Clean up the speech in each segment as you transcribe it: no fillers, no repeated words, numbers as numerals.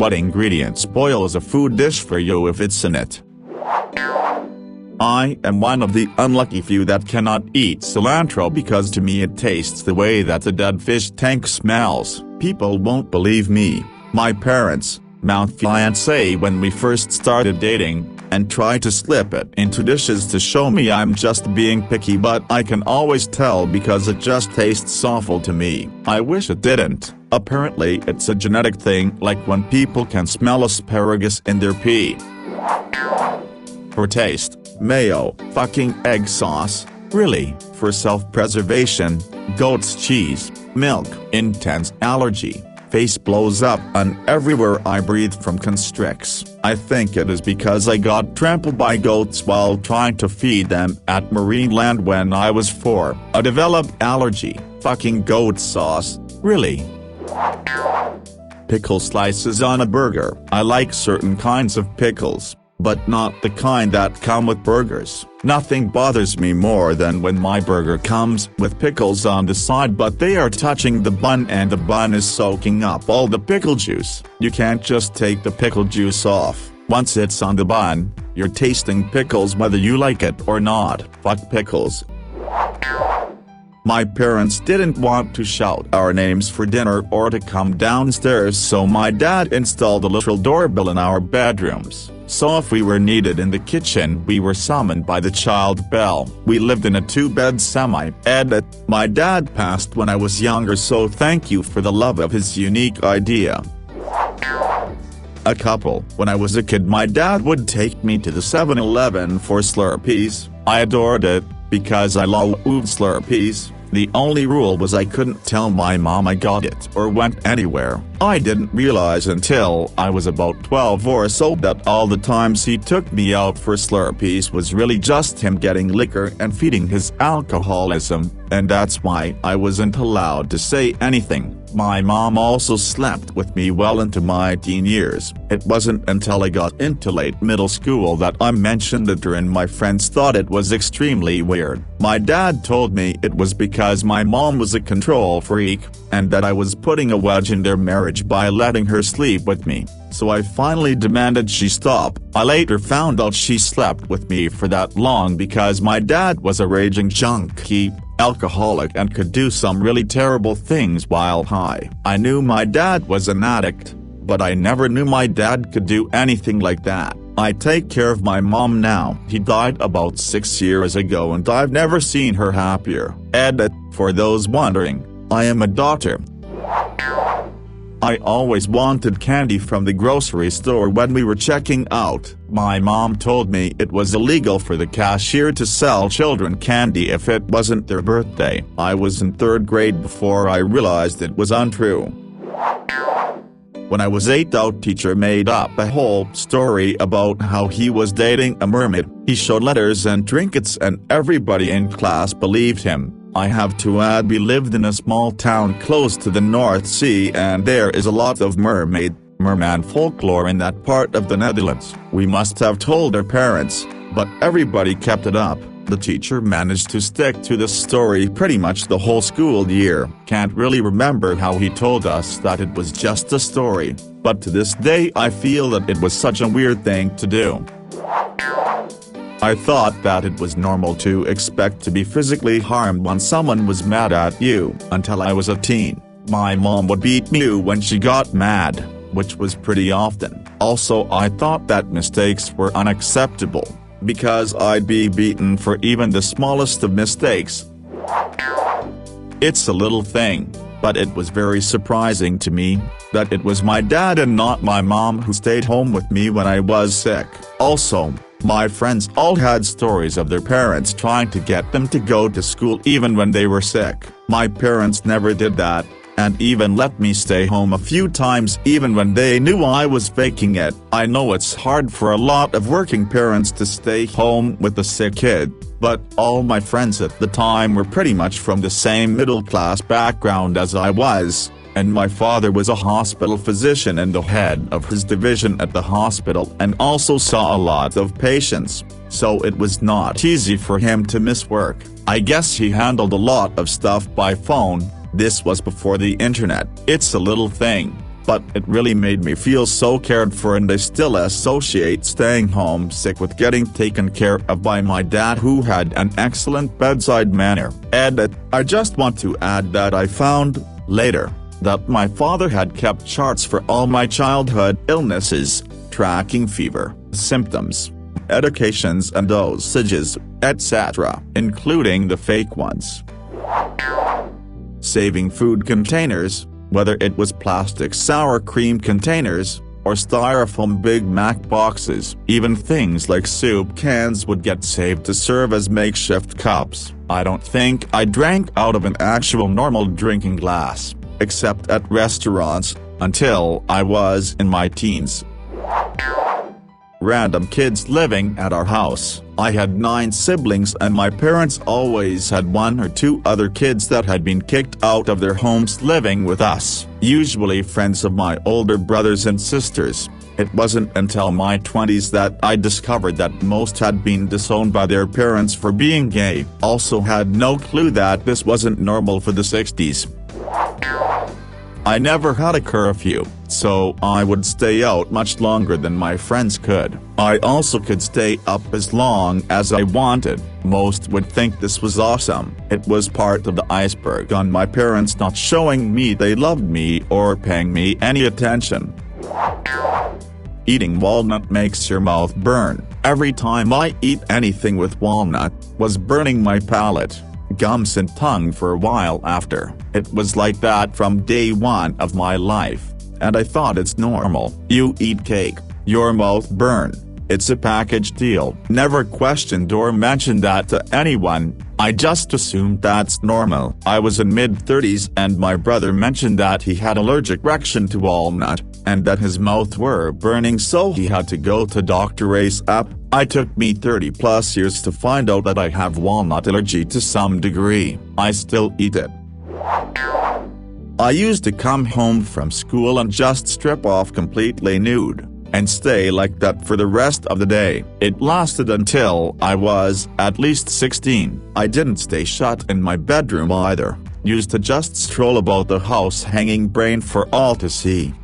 What ingredient spoils a food dish for you if it's in it? I am one of the unlucky few that cannot eat cilantro because to me it tastes the way that a dead fish tank smells. People won't believe me. My parents, my fiancé when we first started dating, and tried to slip it into dishes to show me I'm just being picky, but I can always tell because it just tastes awful to me. I wish it didn't. Apparently it's a genetic thing, like when people can smell asparagus in their pee. For taste, mayo, fucking egg sauce, really, for self-preservation, goat's cheese, milk, intense allergy, face blows up and everywhere I breathe from constricts. I think it is because I got trampled by goats while trying to feed them at Marineland when I was 4. A developed allergy, fucking goat sauce, really. Pickle slices on a burger. I like certain kinds of pickles, but not the kind that come with burgers. Nothing bothers me more than when my burger comes with pickles on the side but they are touching the bun and the bun is soaking up all the pickle juice. You can't just take the pickle juice off. Once it's on the bun, you're tasting pickles whether you like it or not. Fuck pickles. My parents didn't want to shout our names for dinner or to come downstairs, so my dad installed a literal doorbell in our bedrooms. So if we were needed in the kitchen we were summoned by the child bell. We lived in a 2-bed semi-edit. My dad passed when I was younger, so thank you for the love of his unique idea. A couple. When I was a kid my dad would take me to the 7-Eleven for Slurpees. I adored it, because I loved Slurpees. The only rule was I couldn't tell my mom I got it or went anywhere. I didn't realize until I was about 12 or so that all the times he took me out for Slurpees was really just him getting liquor and feeding his alcoholism, and that's why I wasn't allowed to say anything. My mom also slept with me well into my teen years. It wasn't until I got into late middle school that I mentioned it and my friends thought it was extremely weird. My dad told me it was because my mom was a control freak, and that I was putting a wedge in their marriage by letting her sleep with me. So I finally demanded she stop. I later found out she slept with me for that long because my dad was a raging junkie, alcoholic, and could do some really terrible things while high. I knew my dad was an addict, but I never knew my dad could do anything like that. I take care of my mom now. He died about 6 years ago and I've never seen her happier. Edit, for those wondering, I am a daughter. I always wanted candy from the grocery store when we were checking out. My mom told me it was illegal for the cashier to sell children candy if it wasn't their birthday. I was in 3rd grade before I realized it was untrue. When I was 8, our teacher made up a whole story about how he was dating a mermaid. He showed letters and trinkets and everybody in class believed him. I have to add we lived in a small town close to the North Sea and there is a lot of merman folklore in that part of the Netherlands. We must have told our parents, but everybody kept it up. The teacher managed to stick to the story pretty much the whole school year. Can't really remember how he told us that it was just a story, but to this day I feel that it was such a weird thing to do. I thought that it was normal to expect to be physically harmed when someone was mad at you, until I was a teen. My mom would beat me when she got mad, which was pretty often. Also I thought that mistakes were unacceptable, because I'd be beaten for even the smallest of mistakes. It's a little thing, but it was very surprising to me that it was my dad and not my mom who stayed home with me when I was sick. Also, my friends all had stories of their parents trying to get them to go to school even when they were sick. My parents never did that, and even let me stay home a few times even when they knew I was faking it. I know it's hard for a lot of working parents to stay home with a sick kid, but all my friends at the time were pretty much from the same middle-class background as I was. And my father was a hospital physician and the head of his division at the hospital and also saw a lot of patients, so it was not easy for him to miss work. I guess he handled a lot of stuff by phone. This was before the internet. It's a little thing, but it really made me feel so cared for, and I still associate staying home sick with getting taken care of by my dad, who had an excellent bedside manner. Edit. I just want to add that I found, later, that my father had kept charts for all my childhood illnesses, tracking fever, symptoms, medications and dosages, etc., including the fake ones. Saving food containers, whether it was plastic sour cream containers, or styrofoam Big Mac boxes. Even things like soup cans would get saved to serve as makeshift cups. I don't think I drank out of an actual normal drinking glass, except at restaurants, until I was in my teens. Random kids living at our house. I had 9 siblings, and my parents always had 1 or 2 other kids that had been kicked out of their homes living with us, usually friends of my older brothers and sisters. It wasn't until my 20s that I discovered that most had been disowned by their parents for being gay. Also had no clue that this wasn't normal for the 60s. I never had a curfew, so I would stay out much longer than my friends could. I also could stay up as long as I wanted. Most would think this was awesome. It was part of the iceberg on my parents not showing me they loved me or paying me any attention. Eating walnut makes your mouth burn. Every time I eat anything with walnut, was burning my palate, gums and tongue for a while after. It was like that from day one of my life, and I thought it's normal. You eat cake, your mouth burn. It's a package deal. Never questioned or mentioned that to anyone. I just assumed that's normal. I was in mid-30s and my brother mentioned that he had allergic reaction to walnut, and that his mouth were burning, so he had to go to Dr. ASAP. It took me 30+ years to find out that I have walnut allergy to some degree. I still eat it. I used to come home from school and just strip off completely nude, and stay like that for the rest of the day. It lasted until I was at least 16. I didn't stay shut in my bedroom either. Used to just stroll about the house hanging brain for all to see.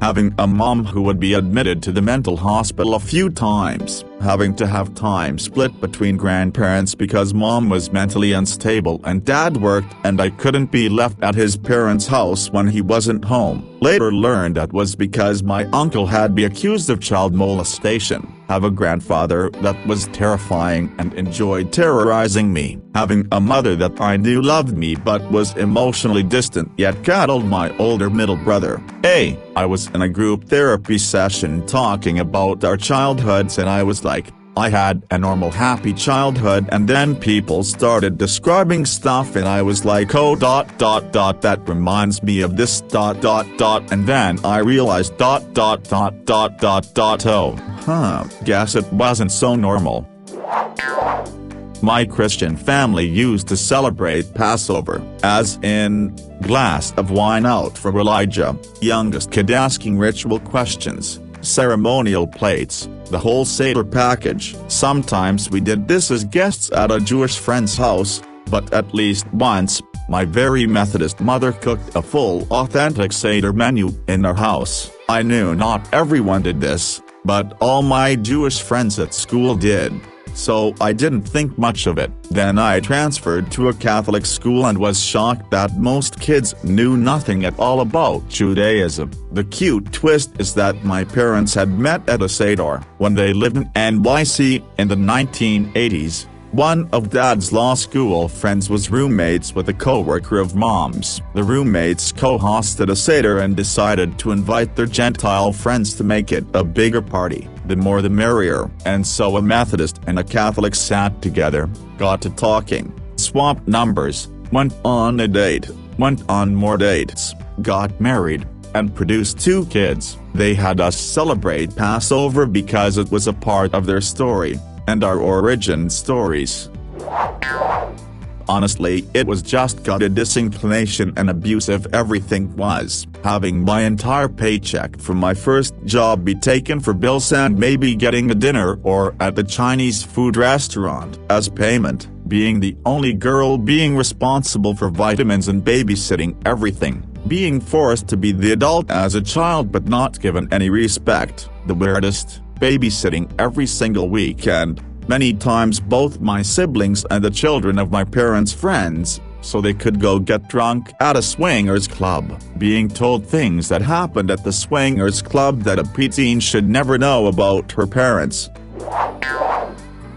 Having a mom who would be admitted to the mental hospital a few times, having to have time split between grandparents because mom was mentally unstable and dad worked and I couldn't be left at his parents' house when he wasn't home. Later learned that was because my uncle had been accused of child molestation. Have a grandfather that was terrifying and enjoyed terrorizing me. Having a mother that I knew loved me but was emotionally distant yet coddled my older middle brother. I was in a group therapy session talking about our childhoods and I was like, I had a normal happy childhood, and then people started describing stuff and I was like, oh ... that reminds me of this ... and then I realized ... oh, guess it wasn't so normal. My Christian family used to celebrate Passover, as in, glass of wine out for Elijah, youngest kid asking ritual questions, ceremonial plates, the whole Seder package. Sometimes we did this as guests at a Jewish friend's house, but at least once, my very Methodist mother cooked a full authentic Seder menu in our house. I knew not everyone did this, but all my Jewish friends at school did, so I didn't think much of it. Then I transferred to a Catholic school and was shocked that most kids knew nothing at all about Judaism. The cute twist is that my parents had met at a Seder when they lived in NYC in the 1980s. One of Dad's law school friends was roommates with a co-worker of Mom's. The roommates co-hosted a Seder and decided to invite their Gentile friends to make it a bigger party. The more the merrier, and so a Methodist and a Catholic sat together, got to talking, swapped numbers, went on a date, went on more dates, got married, and produced 2 kids. They had us celebrate Passover because it was a part of their story, and our origin stories. Honestly, it was just got a disinclination and abusive everything was. Having my entire paycheck from my first job be taken for bills and maybe getting a dinner or at the Chinese food restaurant as payment, being the only girl being responsible for vitamins and babysitting everything, Being forced to be the adult as a child but not given any respect, the weirdest, babysitting every single weekend, many times both my siblings and the children of my parents' friends, so they could go get drunk at a swingers club, being told things that happened at the swingers club that a preteen should never know about her parents.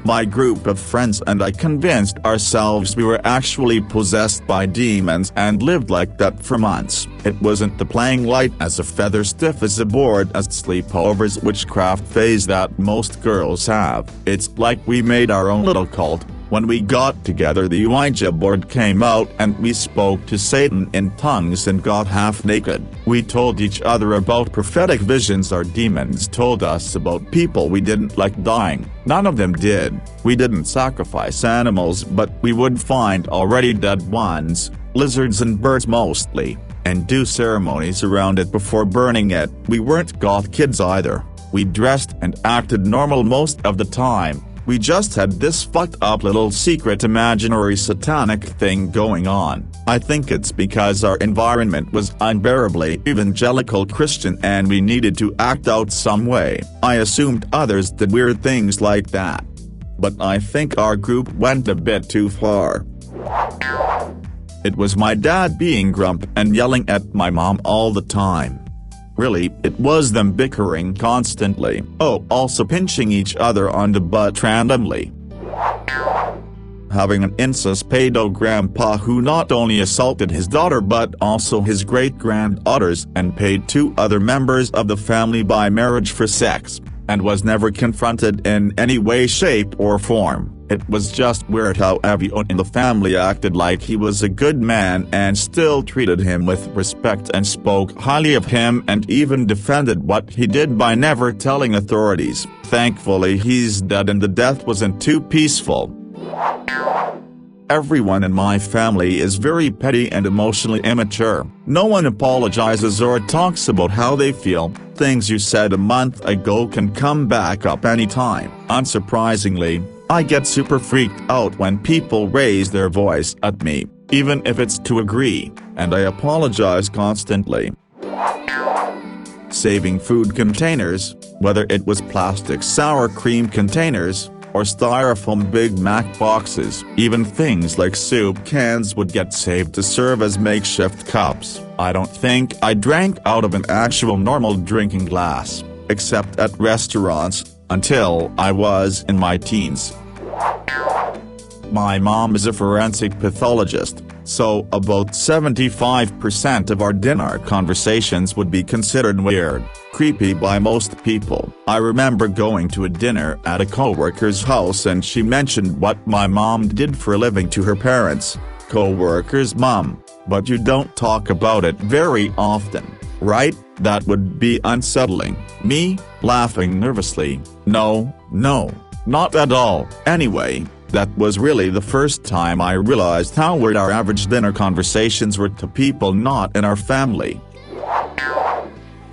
My group of friends and I convinced ourselves we were actually possessed by demons and lived like that for months. It wasn't the playing light as a feather stiff as a board as sleepovers witchcraft phase that most girls have. It's like we made our own little cult. When we got together, the Ouija board came out and we spoke to Satan in tongues and got half naked. We told each other about prophetic visions our demons told us about people we didn't like dying. None of them did. We didn't sacrifice animals, but we would find already dead ones, lizards and birds mostly, and do ceremonies around it before burning it. We weren't goth kids either. We dressed and acted normal most of the time. We just had this fucked up little secret imaginary satanic thing going on. I think it's because our environment was unbearably evangelical Christian and we needed to act out some way. I assumed others did weird things like that. But I think our group went a bit too far. It was my dad being grump and yelling at my mom all the time. Really, it was them bickering constantly. Oh, also pinching each other on the butt randomly. Having an incest pedo grandpa who not only assaulted his daughter but also his great-granddaughters and paid 2 other members of the family by marriage for sex, and was never confronted in any way, shape or form. It was just weird how everyone in the family acted like he was a good man and still treated him with respect and spoke highly of him and even defended what he did by never telling authorities. Thankfully he's dead and the death wasn't too peaceful. Everyone in my family is very petty and emotionally immature. No one apologizes or talks about how they feel. Things you said a month ago can come back up anytime. Unsurprisingly, I get super freaked out when people raise their voice at me, even if it's to agree, and I apologize constantly. Saving food containers, whether it was plastic sour cream containers, or styrofoam Big Mac boxes, even things like soup cans would get saved to serve as makeshift cups. I don't think I drank out of an actual normal drinking glass, except at restaurants, until I was in my teens. My mom is a forensic pathologist, so about 75% of our dinner conversations would be considered weird, creepy by most people. I remember going to a dinner at a coworker's house and she mentioned what my mom did for a living to her parents. Coworker's mom, but you don't talk about it very often, right? That would be unsettling. Me, laughing nervously, no, not at all. Anyway, that was really the first time I realized how weird our average dinner conversations were to people not in our family.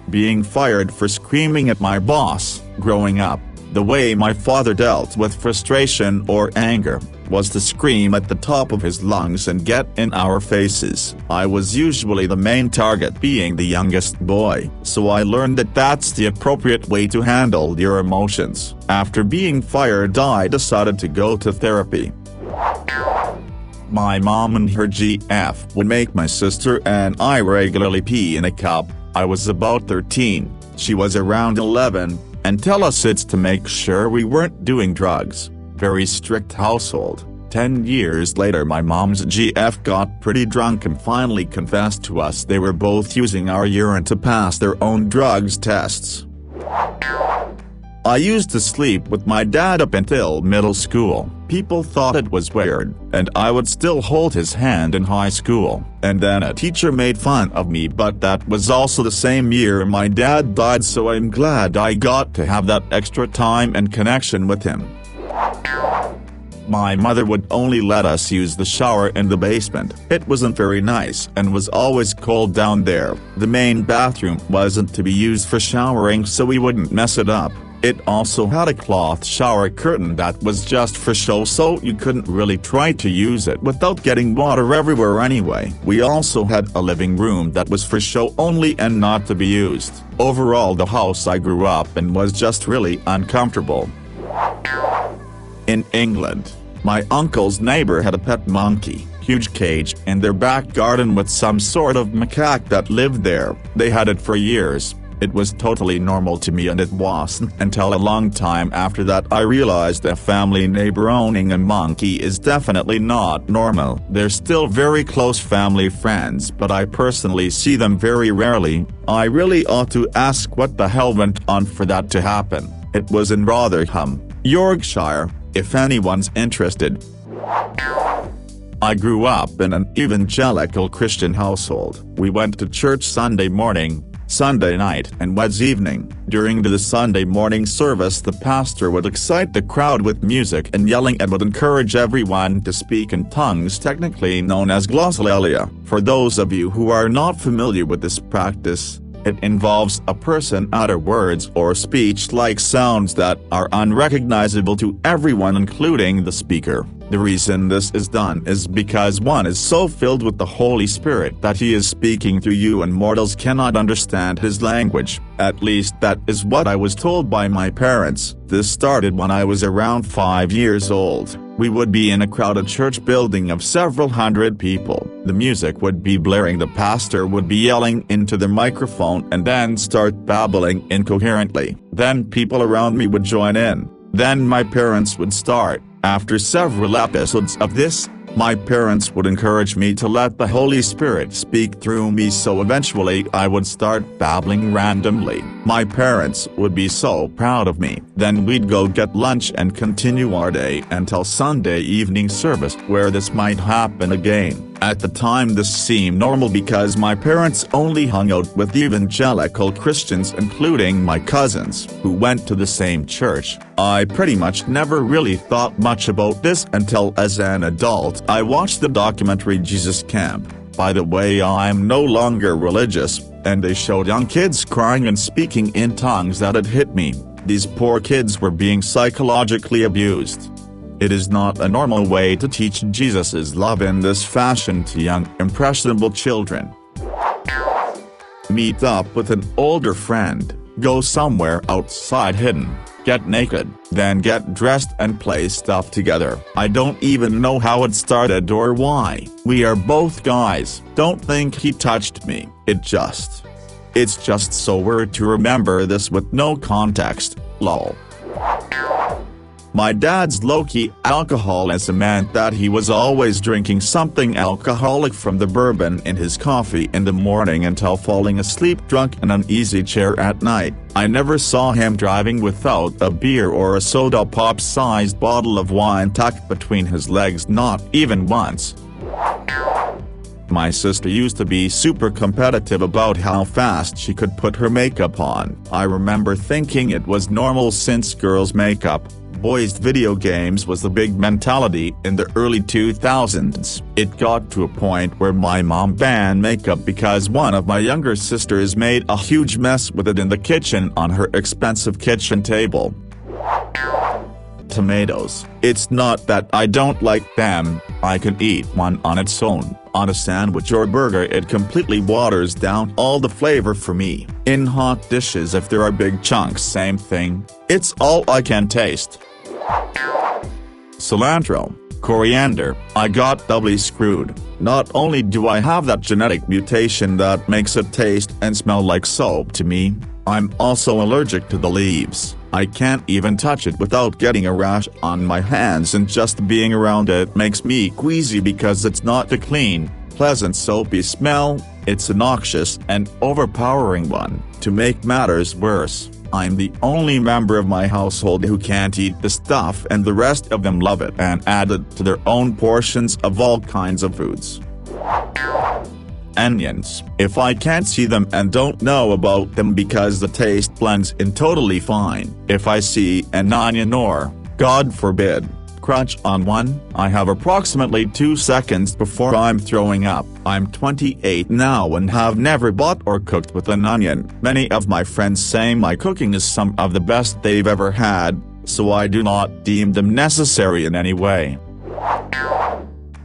Being fired for screaming at my boss. Growing up, the way my father dealt with frustration or anger was to scream at the top of his lungs and get in our faces. I was usually the main target, being the youngest boy, so I learned that that's the appropriate way to handle your emotions. After being fired, I decided to go to therapy. My mom and her GF would make my sister and I regularly pee in a cup. I was about 13, she was around 11, and tell us it's to make sure we weren't doing drugs. Very strict household. 10 years later my mom's GF got pretty drunk and finally confessed to us they were both using our urine to pass their own drugs tests. I used to sleep with my dad up until middle school. People thought it was weird, and I would still hold his hand in high school. And then a teacher made fun of me, but that was also the same year my dad died, so I'm glad I got to have that extra time and connection with him. My mother would only let us use the shower in the basement. It wasn't very nice and was always cold down there. The main bathroom wasn't to be used for showering, so we wouldn't mess it up. It also had a cloth shower curtain that was just for show, so you couldn't really try to use it without getting water everywhere anyway. We also had a living room that was for show only and not to be used. Overall, the house I grew up in was just really uncomfortable. In England, my uncle's neighbor had a pet monkey, huge cage in their back garden with some sort of macaque that lived there. They had it for years. It was totally normal to me, and it wasn't until a long time after that I realized a family neighbor owning a monkey is definitely not normal. They're still very close family friends, but I personally see them very rarely. I really ought to ask what the hell went on for that to happen. It was in Rotherham, Yorkshire, if anyone's interested. I grew up in an evangelical Christian household. We went to church Sunday morning, Sunday night, and Wednesday evening. During the Sunday morning service, the pastor would excite the crowd with music and yelling, and would encourage everyone to speak in tongues, technically known as glossolalia. For those of you who are not familiar with this practice, it involves a person utter words or speech-like sounds that are unrecognizable to everyone, including the speaker. The reason this is done is because one is so filled with the Holy Spirit that he is speaking through you and mortals cannot understand his language. At least that is what I was told by my parents. This started when I was around 5 years old. We would be in a crowded church building of several hundred people. The music would be blaring, the pastor would be yelling into the microphone and then start babbling incoherently. Then people around me would join in. Then my parents would start. After several episodes of this, my parents would encourage me to let the Holy Spirit speak through me, so eventually I would start babbling randomly. My parents would be so proud of me. Then we'd go get lunch and continue our day until Sunday evening service, where this might happen again. At the time this seemed normal because my parents only hung out with evangelical Christians, including my cousins, who went to the same church. I pretty much never really thought much about this until as an adult I watched the documentary Jesus Camp. By the way, I'm no longer religious, and they showed young kids crying and speaking in tongues that had hit me. These poor kids were being psychologically abused. It is not a normal way to teach Jesus' love in this fashion to young, impressionable children. Meet up with an older friend, go somewhere outside hidden, get naked, then get dressed and play stuff together. I don't even know how it started or why. We are both guys. Don't think he touched me. It's just so weird to remember this with no context, lol. My dad's low-key alcoholism meant that he was always drinking something alcoholic, from the bourbon in his coffee in the morning until falling asleep drunk in an easy chair at night. I never saw him driving without a beer or a soda pop-sized bottle of wine tucked between his legs, not even once. My sister used to be super competitive about how fast she could put her makeup on. I remember thinking it was normal since girls' makeup, boys' video games was the big mentality in the early 2000s. It got to a point where my mom banned makeup because one of my younger sisters made a huge mess with it in the kitchen on her expensive kitchen table. Tomatoes. It's not that I don't like them, I can eat one on its own. On a sandwich or burger, it completely waters down all the flavor for me. In hot dishes, if there are big chunks, same thing. It's all I can taste. Cilantro. Coriander. I got doubly screwed. Not only do I have that genetic mutation that makes it taste and smell like soap to me, I'm also allergic to the leaves. I can't even touch it without getting a rash on my hands, and just being around it makes me queasy because it's not a clean, pleasant soapy smell, it's a noxious and overpowering one. To make matters worse, I'm the only member of my household who can't eat the stuff, and the rest of them love it and add it to their own portions of all kinds of foods. Onions. If I can't see them and don't know about them because the taste blends in totally fine. If I see an onion or, God forbid, crunch on one, I have approximately 2 seconds before I'm throwing up. I'm 28 now and have never bought or cooked with an onion. Many of my friends say my cooking is some of the best they've ever had, so I do not deem them necessary in any way.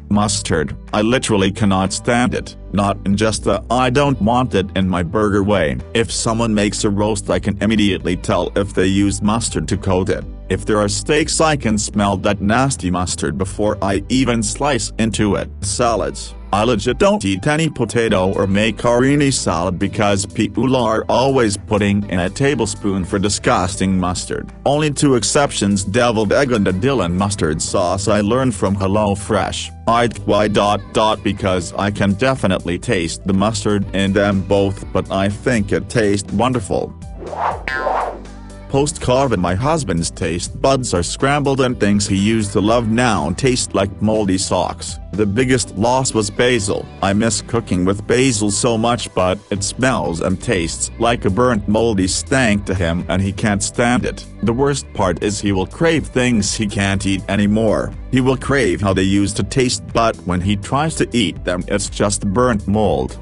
Mustard. I literally cannot stand it, not in just the I don't want it in my burger way. If someone makes a roast, I can immediately tell if they use mustard to coat it. If there are steaks, I can smell that nasty mustard before I even slice into it. Salads. I legit don't eat any potato or macaroni salad because people are always putting in a tablespoon for disgusting mustard. Only 2 exceptions: deviled egg and a dill and mustard sauce I learned from HelloFresh. Why because I can definitely taste the mustard in them both, but I think it tastes wonderful. Post-COVID, my husband's taste buds are scrambled and things he used to love now taste like moldy socks. The biggest loss was basil. I miss cooking with basil so much, but it smells and tastes like a burnt moldy stank to him and he can't stand it. The worst part is he will crave things he can't eat anymore. He will crave how they used to taste, but when he tries to eat them it's just burnt mold.